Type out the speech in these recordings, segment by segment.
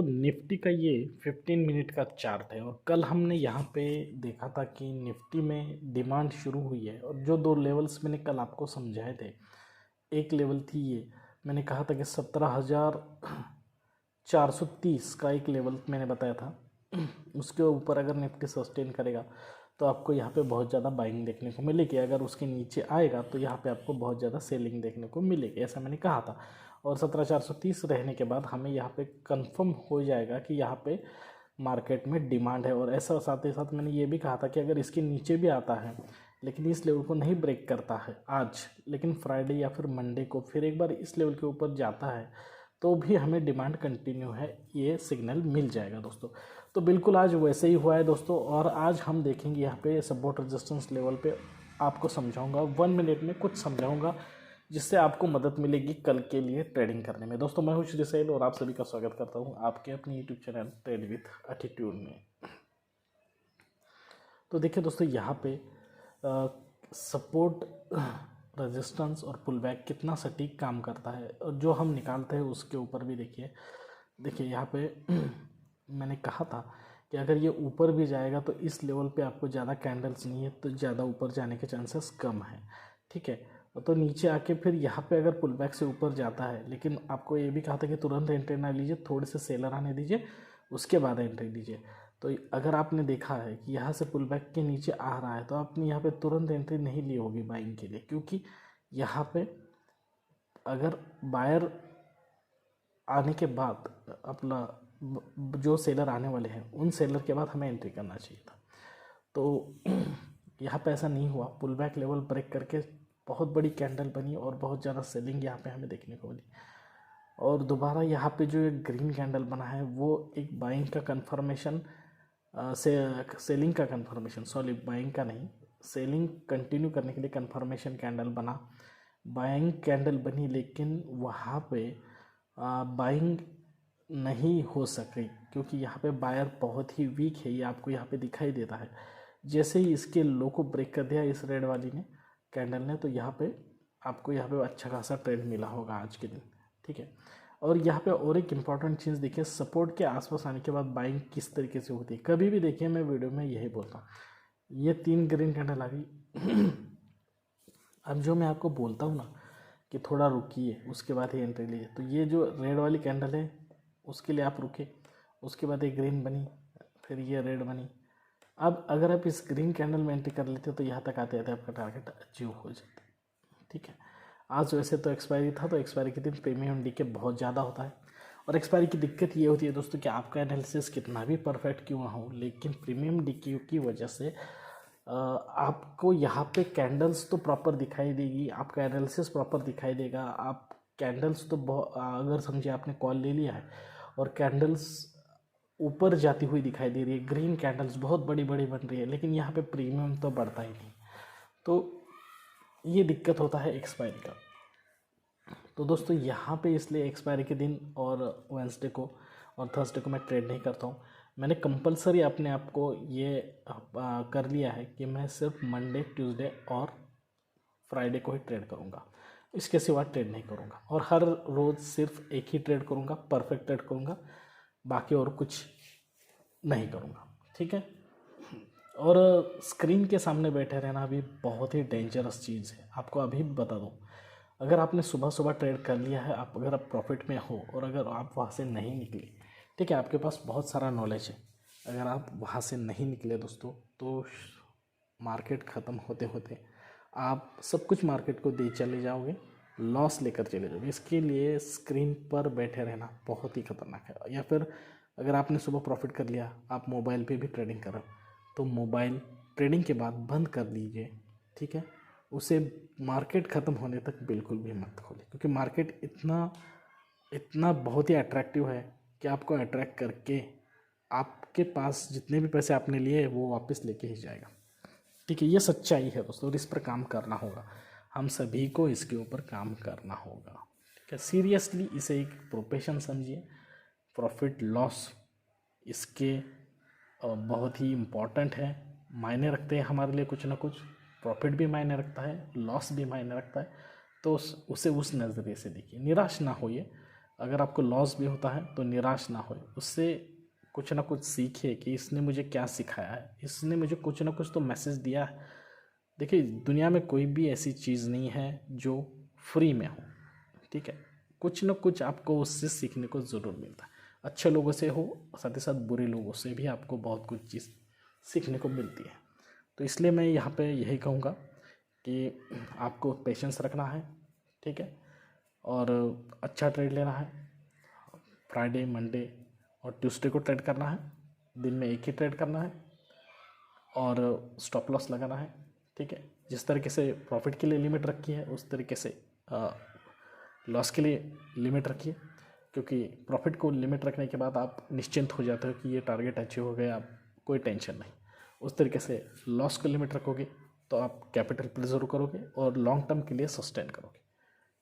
Nifty का ये 15 minute का चार्ट है और कल हमने यहाँ पे देखा था कि निफ्टी में डिमांड शुरू हुई है और जो दो लेवल्स मैंने कल आपको समझाए थे, एक लेवल थी ये, मैंने कहा था कि 17,430 का एक लेवल मैंने बताया था। उसके ऊपर अगर निफ्टी सस्टेन करेगा तो आपको यहाँ पे बहुत ज़्यादा बाइंग देखने को मिलेगी, अगर उसके नीचे आएगा तो यहाँ पे आपको बहुत ज़्यादा सेलिंग देखने को मिलेगी, ऐसा मैंने कहा था। और 17,430 रहने के बाद हमें यहाँ पे कंफर्म हो जाएगा कि यहाँ पे मार्केट में डिमांड है। और ऐसा साथ ही साथ मैंने ये भी कहा था कि अगर इसके नीचे भी आता है लेकिन इस लेवल को नहीं ब्रेक करता है आज, लेकिन फ्राइडे या फिर मंडे को फिर एक बार इस लेवल के ऊपर जाता है तो भी हमें डिमांड कंटिन्यू है, ये सिग्नल मिल जाएगा दोस्तों। तो बिल्कुल आज वैसे ही हुआ है दोस्तों। और आज हम देखेंगे यहाँ पे सपोर्ट रेजिस्टेंस लेवल पे, आपको समझाऊंगा 1 मिनट में, कुछ समझाऊंगा जिससे आपको मदद मिलेगी कल के लिए ट्रेडिंग करने में। दोस्तों मैं हूँ श्री सैल और आप सभी का स्वागत करता हूँ आपके अपने YouTube channel trade with attitude में। तो देखिए दोस्तों, यहाँ पे सपोर्ट रेजिस्टेंस और पुल बैक कितना सटीक काम करता है और जो हम निकालते हैं उसके ऊपर भी देखिए यहाँ पे मैंने कहा था कि अगर ये ऊपर भी जाएगा तो इस लेवल पे आपको ज़्यादा कैंडल्स नहीं है तो ज़्यादा ऊपर जाने के चांसेस कम है, ठीक है। तो नीचे आके फिर यहाँ पे अगर पुल बैक से ऊपर जाता है, लेकिन आपको ये भी कहा था कि तुरंत एंट्री ना लीजिए, थोड़े से सेलर आने दीजिए उसके बाद एंट्री लीजिए। तो अगर आपने देखा है कि यहाँ से पुल बैक के नीचे आ रहा है तो आपने यहाँ पे तुरंत एंट्री नहीं ली होगी बाइंग के लिए, क्योंकि यहाँ पे अगर बायर आने के बाद अपना जो सेलर आने वाले हैं उन सेलर के बाद हमें एंट्री करना चाहिए था। तो यहाँ पे ऐसा नहीं हुआ, पुल बैक लेवल ब्रेक करके बहुत बड़ी कैंडल बनी और बहुत ज़्यादा सेलिंग यहाँ पे हमें देखने को मिली। और दोबारा यहाँ पे जो एक ग्रीन कैंडल बना है वो एक बाइंग का कंफर्मेशन, सेलिंग का कंफर्मेशन, सॉरी बाइंग का नहीं, सेलिंग कंटिन्यू करने के लिए कंफर्मेशन कैंडल बना, बाइंग कैंडल बनी, लेकिन वहाँ पे बाइंग नहीं हो सकी क्योंकि यहाँ पे बायर बहुत ही वीक है, ये आपको यहाँ पे दिखाई देता है। जैसे ही इसके लो को ब्रेक कर दिया इस रेड वाली ने, कैंडल ने, तो यहाँ पे आपको यहाँ पे अच्छा खासा ट्रेंड मिला होगा आज के दिन, ठीक है। और यहाँ पे और एक इम्पॉर्टेंट चीज़ देखिए, सपोर्ट के आसपास आने के बाद बाइंग किस तरीके से होती है। कभी भी देखिए मैं वीडियो में यही बोलता हूँ, ये 3 ग्रीन कैंडल आ गई अब जो मैं आपको बोलता हूँ ना कि थोड़ा रुकिए उसके बाद ही एंट्री लीजिए, तो ये जो रेड वाली कैंडल है उसके लिए आप रुके, उसके बाद एक ग्रीन बनी, फिर ये रेड बनी। अब अगर आप इस ग्रीन कैंडल में एंट्री कर लेते हो तो यहाँ तक आते आते आपका टारगेट अचीव हो जाता है, ठीक है। आज वैसे तो एक्सपायरी था, तो एक्सपायरी के दिन प्रीमियम डीके बहुत ज़्यादा होता है और एक्सपायरी की दिक्कत ये होती है दोस्तों कि आपका एनालिसिस कितना भी परफेक्ट क्यों ना हो, लेकिन प्रीमियम डीके की वजह से आपको यहाँ पे कैंडल्स तो प्रॉपर दिखाई देगी, आपका एनालिसिस प्रॉपर दिखाई देगा। आप कैंडल्स तो अगर समझिए आपने कॉल ले लिया है और कैंडल्स ऊपर जाती हुई दिखाई दे रही है, ग्रीन कैंडल्स बहुत बड़ी बड़ी बन रही है, लेकिन यहाँ पे प्रीमियम तो बढ़ता ही नहीं, तो ये दिक्कत होता है एक्सपायरी का। तो दोस्तों यहाँ पे इसलिए एक्सपायरी के दिन और वेंसडे को और थर्सडे को मैं ट्रेड नहीं करता हूँ। मैंने कंपलसरी अपने आप को ये कर लिया है कि मैं सिर्फ मंडे, ट्यूसडे और फ्राइडे को ही ट्रेड करूँगा, इसके सिवा ट्रेड नहीं करूँगा। और हर रोज़ सिर्फ एक ही ट्रेड करूँगा, परफेक्ट ट्रेड करूँगा, बाकी और कुछ नहीं करूँगा, ठीक है। और स्क्रीन के सामने बैठे रहना भी बहुत ही डेंजरस चीज़ है। आपको अभी बता दूँ, अगर आपने सुबह सुबह ट्रेड कर लिया है, अगर आप प्रॉफिट में हो और अगर आप वहाँ से नहीं निकले, ठीक है, आपके पास बहुत सारा नॉलेज है, अगर आप वहाँ से नहीं निकले दोस्तों तो मार्केट ख़त्म होते होते आप सब कुछ मार्केट को दे चले जाओगे, लॉस लेकर चले जाओगे। इसके लिए स्क्रीन पर बैठे रहना बहुत ही खतरनाक है। या फिर अगर आपने सुबह प्रॉफिट कर लिया, आप मोबाइल पे भी ट्रेडिंग कर रहे हो, तो मोबाइल ट्रेडिंग के बाद बंद कर दीजिए, ठीक है। उसे मार्केट ख़त्म होने तक बिल्कुल भी मत खोलिए, क्योंकि मार्केट इतना बहुत ही अट्रैक्टिव है कि आपको अट्रैक्ट करके आपके पास जितने भी पैसे आपने लिए वो वापस लेके ही जाएगा, ठीक है। ये सच्चाई है दोस्तों और इस पर काम करना होगा, हम सभी को इसके ऊपर काम करना होगा, ठीक है। सीरियसली इसे एक प्रोफेशन समझिए। प्रॉफिट लॉस इसके बहुत ही इम्पॉर्टेंट है, मायने रखते हैं हमारे लिए कुछ ना कुछ। प्रॉफिट भी मायने रखता है, लॉस भी मायने रखता है, तो उसे उस नज़रिए से देखिए, निराश ना होइए। अगर आपको लॉस भी होता है तो निराश ना हो, उससे कुछ ना कुछ सीखिए कि इसने मुझे क्या सिखाया है, इसने मुझे कुछ ना कुछ तो मैसेज दिया है। देखिए दुनिया में कोई भी ऐसी चीज़ नहीं है जो फ्री में हो, ठीक है, कुछ ना कुछ आपको उससे सीखने को ज़रूर मिलता है। अच्छे लोगों से हो, साथ ही साथ बुरे लोगों से भी आपको बहुत कुछ चीज़ सीखने को मिलती है। तो इसलिए मैं यहाँ पे यही कहूँगा कि आपको पेशेंस रखना है, ठीक है, और अच्छा ट्रेड लेना है। फ्राइडे, मंडे और ट्यूसडे को ट्रेड करना है, दिन में एक ही ट्रेड करना है और स्टॉप लॉस लगाना है, ठीक है। जिस तरीके से प्रॉफिट के लिए लिमिट रखी है उस तरीके से लॉस के लिए लिमिट रखिए, क्योंकि प्रॉफिट को लिमिट रखने के बाद आप निश्चिंत हो जाते हो कि ये टारगेट अचीव हो गया, आप कोई टेंशन नहीं। उस तरीके से लॉस को लिमिट रखोगे तो आप कैपिटल प्रिजर्व करोगे और लॉन्ग टर्म के लिए सस्टेन करोगे,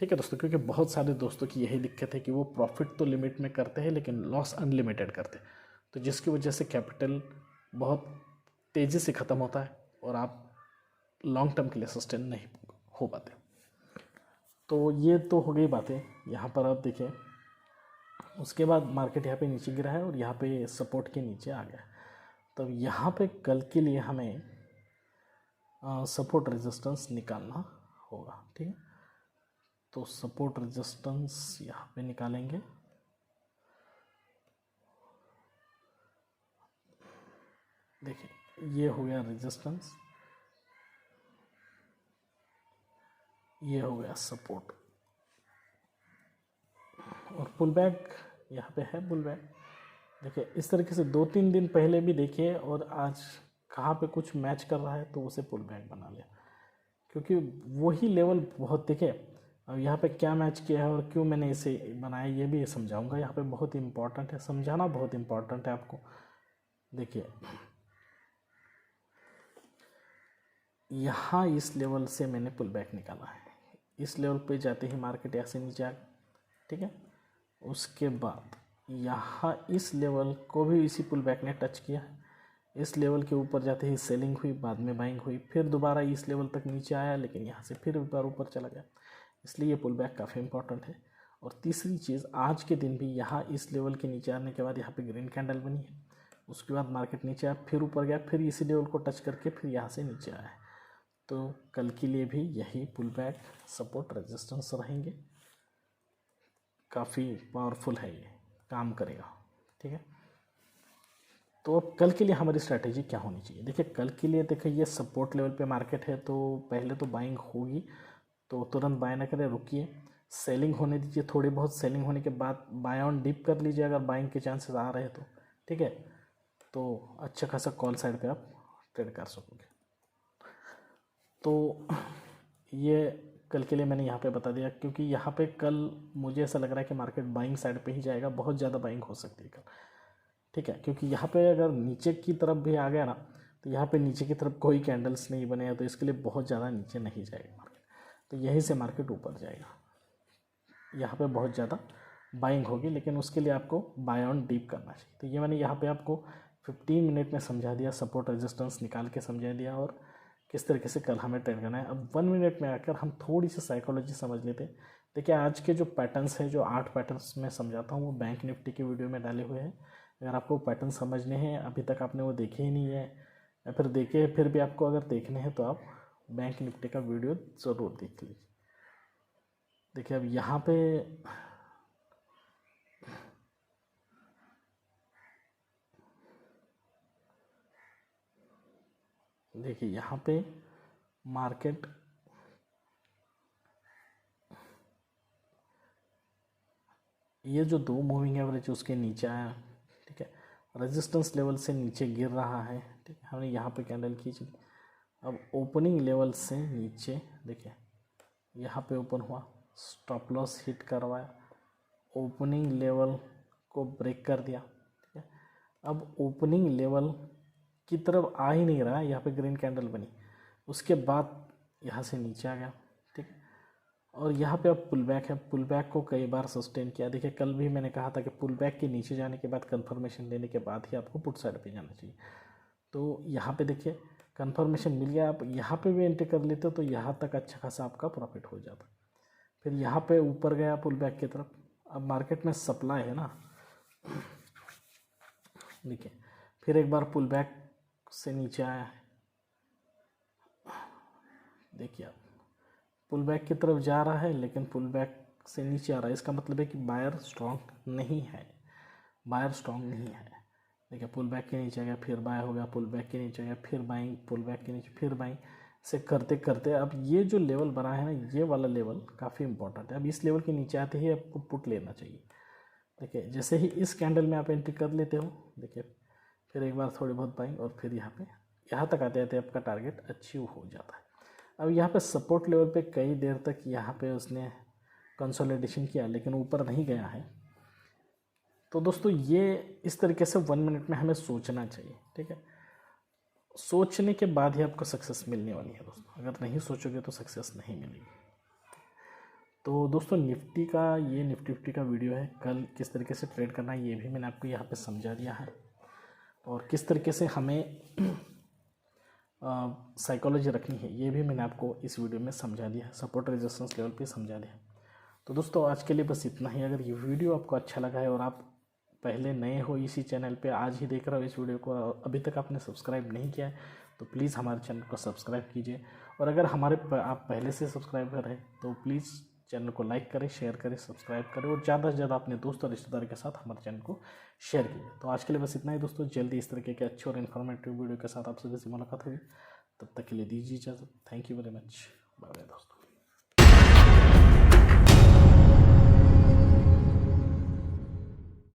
ठीक है दोस्तों। क्योंकि बहुत सारे दोस्तों की यही दिक्कत है कि वो प्रॉफिट तो लिमिट में करते हैं लेकिन लॉस अनलिमिटेड करते हैं, तो जिसकी वजह से कैपिटल बहुत तेज़ी से ख़त्म होता है और आप लॉन्ग टर्म के लिए सस्टेन नहीं हो पाते। तो ये तो हो गई बातें यहाँ पर। आप देखिए उसके बाद मार्केट यहाँ पे नीचे गिरा है और यहाँ पे सपोर्ट के नीचे आ गया। तब यहाँ पे कल के लिए हमें सपोर्ट रेजिस्टेंस निकालना होगा, ठीक है। तो सपोर्ट रेजिस्टेंस यहाँ पे निकालेंगे। देखिए ये हो गया रेजिस्टेंस, ये हो गया सपोर्ट और पुल बैक यहाँ पे है पुल बैक। देखिए इस तरीके से 2-3 दिन पहले भी देखिए और आज कहाँ पे कुछ मैच कर रहा है तो उसे पुल बैक बना लिया, क्योंकि वही लेवल बहुत, देखिए अब यहाँ पे क्या मैच किया है और क्यों मैंने इसे बनाया ये भी समझाऊंगा। यहाँ पे बहुत इम्पॉर्टेंट है, समझाना बहुत इम्पॉर्टेंट है आपको। देखिए यहाँ इस लेवल से मैंने पुल बैक निकाला है, इस लेवल पे जाते ही मार्केट ऐसे नीचे आ गया, ठीक है। उसके बाद यहाँ इस लेवल को भी इसी पुल बैक ने टच किया, इस लेवल के ऊपर जाते ही सेलिंग हुई, बाद में बाइंग हुई, फिर दोबारा इस लेवल तक नीचे आया लेकिन यहाँ से फिर एक बार ऊपर चला गया, इसलिए ये पुल बैक काफ़ी इंपॉर्टेंट है। और तीसरी चीज़, आज के दिन भी यहाँ इस लेवल के नीचे आने के बाद यहाँ पे ग्रीन कैंडल बनी है, उसके बाद मार्केट नीचे आया, फिर ऊपर गया, फिर इसी लेवल को टच करके फिर यहाँ से नीचे आया है। तो कल के लिए भी यही पुल बैक सपोर्ट रेजिस्टेंस रहेंगे, काफ़ी पावरफुल है, ये काम करेगा, ठीक है। तो अब कल के लिए हमारी स्ट्रैटेजी क्या होनी चाहिए? देखिए कल के लिए, देखिए ये सपोर्ट लेवल पे मार्केट है तो पहले तो बाइंग होगी, तो तुरंत बाय ना करें, रुकिए, सेलिंग होने दीजिए, थोड़ी बहुत सेलिंग होने के बाद बाय ऑन डिप कर लीजिए अगर बाइंग के चांसेस आ रहे हैं तो, ठीक है। तो अच्छा खासा कॉल साइड पे आप ट्रेड कर सकोगे। तो ये कल के लिए मैंने यहाँ पे बता दिया, क्योंकि यहाँ पे कल मुझे ऐसा लग रहा है कि मार्केट बाइंग साइड पे ही जाएगा, बहुत ज़्यादा बाइंग हो सकती है कल, ठीक है। क्योंकि यहाँ पे अगर नीचे की तरफ भी आ गया ना तो यहाँ पे नीचे की तरफ कोई कैंडल्स नहीं बने हैं, तो इसके लिए बहुत ज़्यादा नीचे नहीं जाएगा मार्केट, तो यहीं से मार्केट ऊपर जाएगा। यहाँ पे बहुत ज़्यादा बाइंग होगी लेकिन उसके लिए आपको बाय ऑन डीप करना चाहिए। तो ये मैंने यहाँ पे आपको 15 मिनट में समझा दिया, सपोर्ट रेजिस्टेंस निकाल के समझा दिया और किस तरीके से कल हमें ट्रेड करना है। अब 1 मिनट में आकर हम थोड़ी सी साइकोलॉजी समझ लेते हैं। देखिए आज के जो पैटर्न्स हैं, जो 8 पैटर्न्स मैं समझाता हूँ वो बैंक निफ्टी की वीडियो में डाले हुए हैं। अगर आपको पैटर्न समझने हैं, अभी तक आपने वो देखे ही नहीं है या फिर देखे फिर भी आपको अगर देखने हैं तो आप बैंक निफ्टी का वीडियो ज़रूर देख लीजिए। देखिए अब यहाँ पे देखिए यहाँ पे मार्केट ये जो 2 मूविंग एवरेज उसके नीचे आया, ठीक है, रेजिस्टेंस लेवल से नीचे गिर रहा है, ठीक है, हमने यहाँ पे कैंडल खींची। अब ओपनिंग लेवल से नीचे देखिए यहाँ पे ओपन हुआ, स्टॉप लॉस हिट करवाया, ओपनिंग लेवल को ब्रेक कर दिया, ठीक है। अब ओपनिंग लेवल की तरफ आ ही नहीं रहा, यहाँ पे ग्रीन कैंडल बनी, उसके बाद यहाँ से नीचे आ गया, ठीक है। और यहाँ पे अब पुल बैक है, पुल बैक को कई बार सस्टेन किया। देखिए कल भी मैंने कहा था कि पुल बैक के नीचे जाने के बाद कंफर्मेशन लेने के बाद ही आपको पुट साइड पे जाना चाहिए। तो यहाँ पे देखिए कंफर्मेशन मिल गया, आप यहाँ पे भी एंट्री कर लेते हो तो यहाँ तक अच्छा खासा आपका प्रॉफिट हो जाता। फिर यहाँ पे ऊपर गया पुल बैक की तरफ, अब मार्केट में सप्लाई है ना, देखिए फिर एक बार पुल बैक से नीचे आया है, देखिए आप पुल बैक की तरफ जा रहा है लेकिन पुल बैक से नीचे आ रहा है, इसका मतलब है कि बायर स्ट्रॉन्ग नहीं है, बायर स्ट्रॉन्ग नहीं है। देखिए पुल बैक के नीचे आ गया, फिर बाय हो गया, पुल बैक के नीचे आ गया, फिर बाइंग, पुल बैक के नीचे फिर बाइंग, से करते करते अब ये जो लेवल बना है ना, ये वाला लेवल काफ़ी इंपॉर्टेंट है। अब इस लेवल के नीचे आते ही आपको पुट लेना चाहिए। देखिए जैसे ही इस कैंडल में आप एंट्री कर लेते हो, देखिए फिर एक बार थोड़ी बहुत बाइंग और फिर यहाँ तक आते आते आपका टारगेट अचीव हो जाता है। अब यहाँ पे सपोर्ट लेवल पे कई देर तक यहाँ पे उसने कंसोलिडेशन किया लेकिन ऊपर नहीं गया है। तो दोस्तों ये इस तरीके से 1 मिनट में हमें सोचना चाहिए, ठीक है। सोचने के बाद ही आपको सक्सेस मिलने वाली है दोस्तों, अगर नहीं सोचोगे तो सक्सेस नहीं मिलेगी। तो दोस्तों निफ्टी फिफ्टी का वीडियो है, कल किस तरीके से ट्रेड करना है ये भी मैंने आपको यहाँ पे समझा दिया है, और किस तरीके से हमें साइकोलॉजी रखनी है ये भी मैंने आपको इस वीडियो में समझा दिया है, सपोर्ट रेजिस्टेंस लेवल पे समझा दिया है। तो दोस्तों आज के लिए बस इतना ही। अगर ये वीडियो आपको अच्छा लगा है और आप पहले नए हो इसी चैनल पे, आज ही देख रहे हो इस वीडियो को, अभी तक आपने सब्सक्राइब नहीं किया है तो प्लीज़ हमारे चैनल को सब्सक्राइब कीजिए। और अगर आप पहले से सब्सक्राइबर हैं तो प्लीज़ चैनल को लाइक करें, शेयर करें, सब्सक्राइब करें और ज़्यादा से ज़्यादा अपने दोस्त और रिश्तेदार के साथ हमारे चैनल को शेयर कीजिए। तो आज के लिए बस इतना ही दोस्तों, जल्दी इस तरीके के अच्छे और इन्फॉर्मेटिव वीडियो के साथ आप सभी से मुलाकात होगी। तब तक के लिए दीजिए इजाज़त। Thank you very much, bye bye दोस्तों।